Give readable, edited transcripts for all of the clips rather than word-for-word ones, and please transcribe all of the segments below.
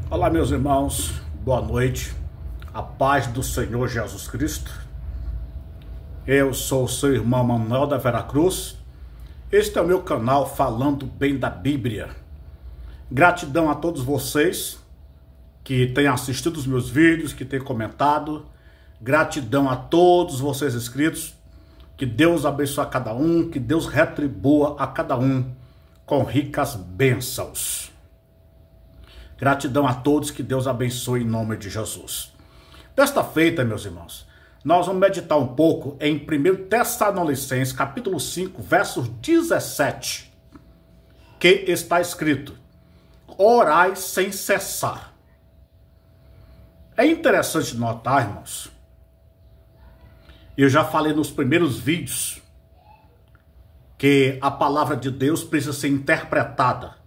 Olá, meus irmãos, boa noite, a paz do Senhor Jesus Cristo. Eu sou o seu irmão Manuel da Veracruz. Este é o meu canal Falando Bem da Bíblia. Gratidão a todos vocês que têm assistido os meus vídeos, que têm comentado. Gratidão a todos vocês inscritos. Que Deus abençoe a cada um, que Deus retribua a cada um com ricas bênçãos. Gratidão a todos, que Deus abençoe em nome de Jesus. Desta feita, meus irmãos, nós vamos meditar um pouco em 1 Tessalonicenses, capítulo 5, versos 17, que está escrito: orai sem cessar. É interessante notar, irmãos, eu já falei nos primeiros vídeos que a palavra de Deus precisa ser interpretada.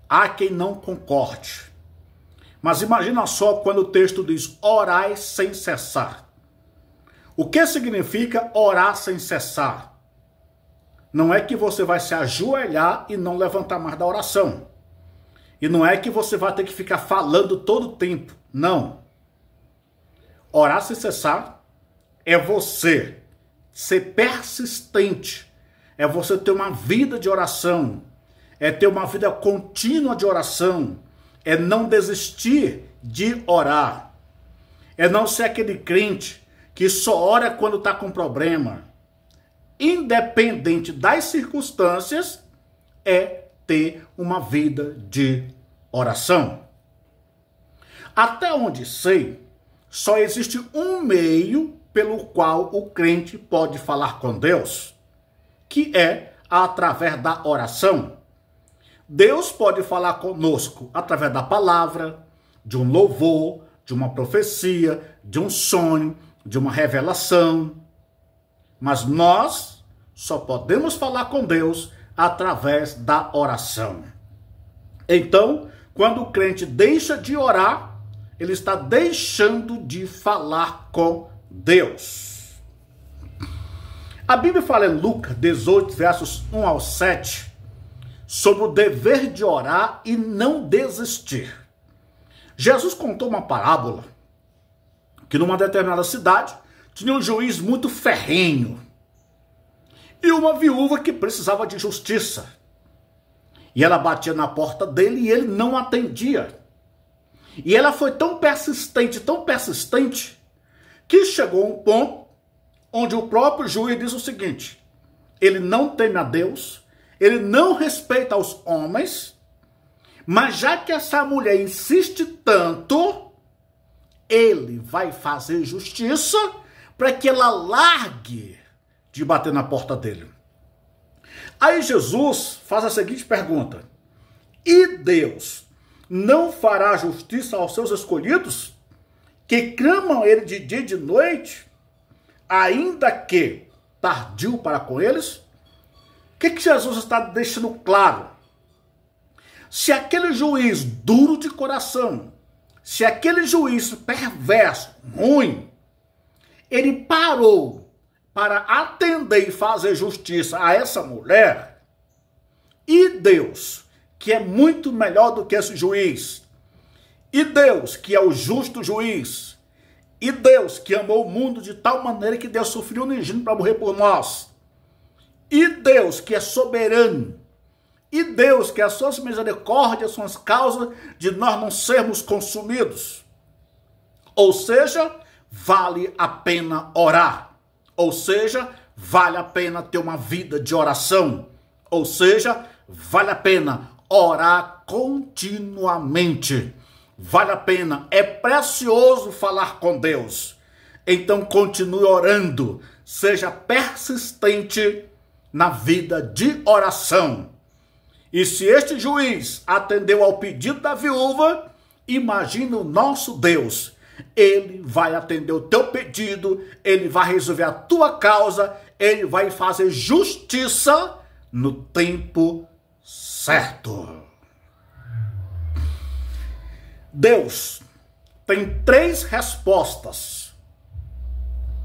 Há quem não concorde. Mas imagina só quando o texto diz orai sem cessar. O que significa orar sem cessar? Não é que você vai se ajoelhar e não levantar mais da oração. E não é que você vai ter que ficar falando todo o tempo. Não. Orar sem cessar é você ser persistente. É você ter uma vida de oração. É ter uma vida contínua de oração. É não desistir de orar. É não ser aquele crente que só ora quando está com problema. Independente das circunstâncias, é ter uma vida de oração. Até onde sei, só existe um meio pelo qual o crente pode falar com Deus, que é através da oração. Deus pode falar conosco através da palavra, de um louvor, de uma profecia, de um sonho, de uma revelação. Mas nós só podemos falar com Deus através da oração. Então, quando o crente deixa de orar, ele está deixando de falar com Deus. A Bíblia fala em Lucas 18, versos 1 ao 7, sobre o dever de orar e não desistir. Jesus contou uma parábola que numa determinada cidade tinha um juiz muito ferrenho e uma viúva que precisava de justiça. E ela batia na porta dele e ele não atendia. E ela foi tão persistente, que chegou a um ponto onde o próprio juiz diz o seguinte: ele não teme a Deus, ele não respeita os homens, mas já que essa mulher insiste tanto, ele vai fazer justiça para que ela largue de bater na porta dele. Aí Jesus faz a seguinte pergunta: e Deus não fará justiça aos seus escolhidos, que clamam ele de dia e de noite, ainda que tardio para com eles? O que Jesus está deixando claro? Se aquele juiz duro de coração, se aquele juiz perverso, ruim, ele parou para atender e fazer justiça a essa mulher, e Deus, que é muito melhor do que esse juiz, e Deus, que é o justo juiz, e Deus, que amou o mundo de tal maneira que Deus sofreu no unigênito para morrer por nós, e Deus, que é soberano, e Deus, que as suas misericórdias são as causas de nós não sermos consumidos. Ou seja, vale a pena orar. Ou seja, vale a pena ter uma vida de oração. Ou seja, vale a pena orar continuamente. Vale a pena, é precioso falar com Deus. Então continue orando, seja persistente na vida de oração. E se este juiz atendeu ao pedido da viúva, imagina o nosso Deus. Ele vai atender o teu pedido, ele vai resolver a tua causa, ele vai fazer justiça no tempo certo. Deus tem 3 respostas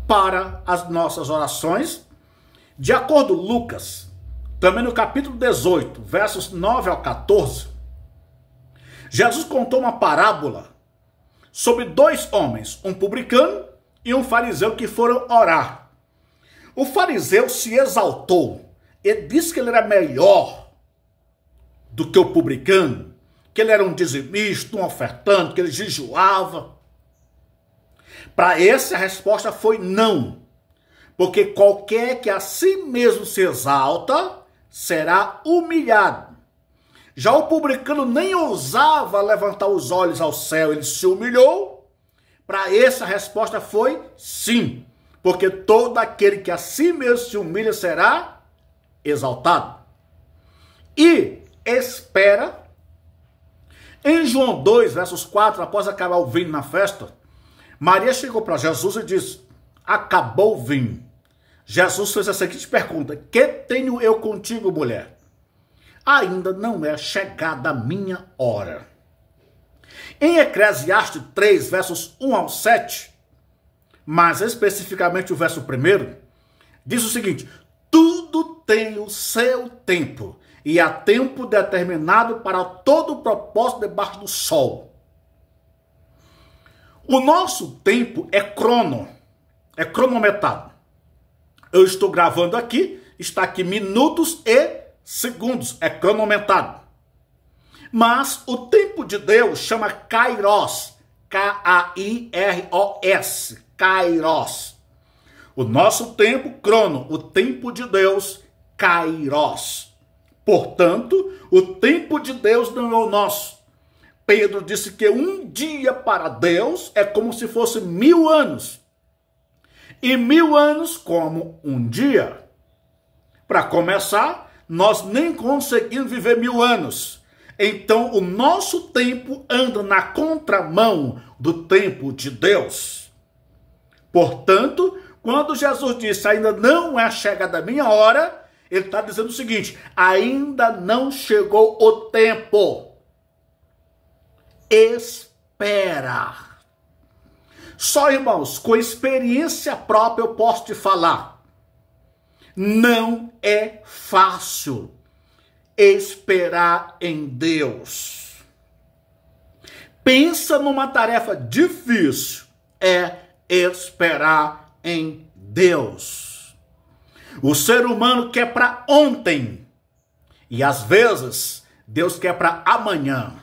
para as nossas orações, de acordo com Lucas, também no capítulo 18, versos 9 ao 14, Jesus contou uma parábola sobre dois homens, um publicano e um fariseu que foram orar. O fariseu se exaltou, ele disse que ele era melhor do que o publicano, que ele era um dizimista, um ofertante, que ele jejuava. Para esse a resposta foi não, porque qualquer que a si mesmo se exalta será humilhado. Já o publicano nem ousava levantar os olhos ao céu, ele se humilhou. Para esse a resposta foi sim, porque todo aquele que a si mesmo se humilha será exaltado. E espera. Em João 2, versos 4, após acabar o vinho na festa, Maria chegou para Jesus e disse: acabou o vinho. Jesus fez a seguinte pergunta: que tenho eu contigo, mulher? Ainda não é chegada a minha hora. Em Eclesiastes 3, versos 1 ao 7, mas especificamente o verso 1, diz o seguinte: tudo tem o seu tempo, e há tempo determinado para todo o propósito debaixo do sol. O nosso tempo é cronometrado. Eu estou gravando aqui, está aqui minutos e segundos, é cronometrado. Mas o tempo de Deus chama Kairos, K-A-I-R-O-S, Kairos. O nosso tempo, crono, o tempo de Deus, Kairos. Portanto, o tempo de Deus não é o nosso. Pedro disse que um dia para Deus é como se fosse 1000 anos. E 1000 anos como um dia. Para começar, nós nem conseguimos viver 1000 anos. Então, o nosso tempo anda na contramão do tempo de Deus. Portanto, quando Jesus disse, ainda não é chegada a minha hora, ele está dizendo o seguinte: ainda não chegou o tempo. Espera. Só, irmãos, com experiência própria eu posso te falar. Não é fácil esperar em Deus. Pensa numa tarefa difícil, é esperar em Deus. O ser humano quer para ontem, e às vezes Deus quer para amanhã.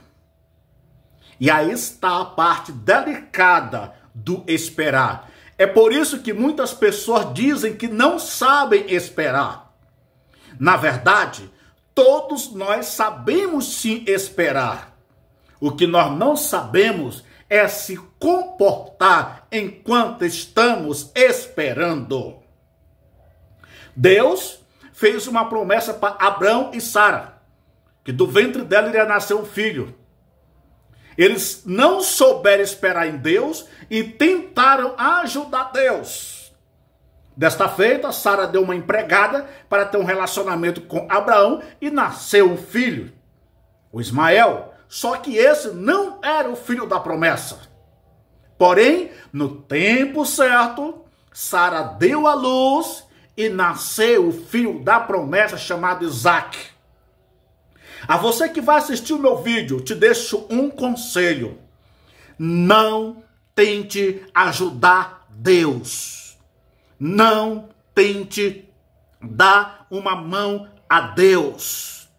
E aí está a parte delicada do esperar. É por isso que muitas pessoas dizem que não sabem esperar. Na verdade, todos nós sabemos sim esperar. O que nós não sabemos é se comportar enquanto estamos esperando. Deus fez uma promessa para Abraão e Sara, que do ventre dela iria nascer um filho. Eles não souberam esperar em Deus e tentaram ajudar Deus. Desta feita, Sara deu uma empregada para ter um relacionamento com Abraão e nasceu um filho, o Ismael. Só que esse não era o filho da promessa. Porém, no tempo certo, Sara deu à luz e nasceu o filho da promessa chamado Isaque. A você que vai assistir o meu vídeo, te deixo um conselho. Não tente ajudar Deus. Não tente dar uma mão a Deus.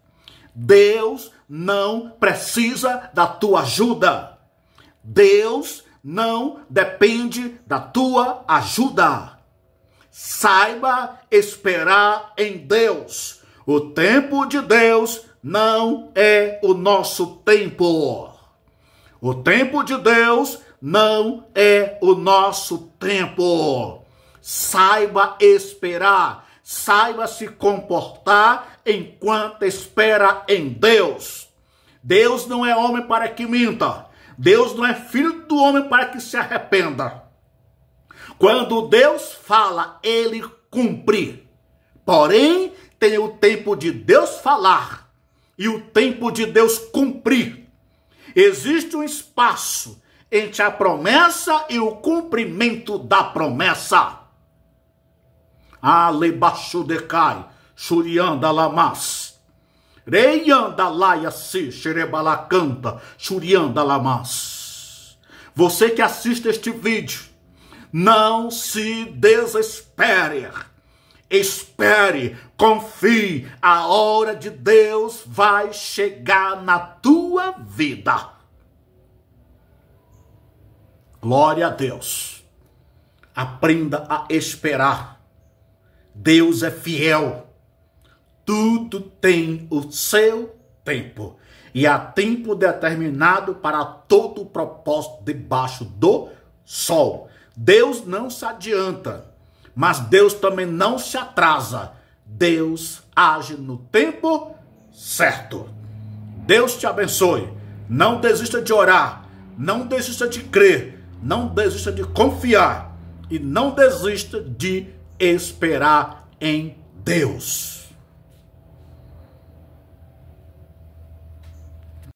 Deus não precisa da tua ajuda. Deus não depende da tua ajuda. Saiba esperar em Deus. O tempo de Deus não é o nosso tempo. O tempo de Deus não é o nosso tempo. Saiba esperar, saiba se comportar enquanto espera em Deus. Deus não é homem para que minta. Deus não é filho do homem para que se arrependa. Quando Deus fala, ele cumpre. Porém, tem o tempo de Deus falar e o tempo de Deus cumprir. Existe um espaço entre a promessa e o cumprimento da promessa. Alebaxudecai, Shurianda Lamas. Reianda laia se xerebalacanta, churianda lamas. Você que assiste este vídeo, não se desespere. Espere, confie, a hora de Deus vai chegar na tua vida. Glória a Deus. Aprenda a esperar. Deus é fiel. Tudo tem o seu tempo. E há tempo determinado para todo o propósito debaixo do sol. Deus não se adianta, mas Deus também não se atrasa. Deus age no tempo certo. Deus te abençoe. Não desista de orar. Não desista de crer. Não desista de confiar. E não desista de esperar em Deus.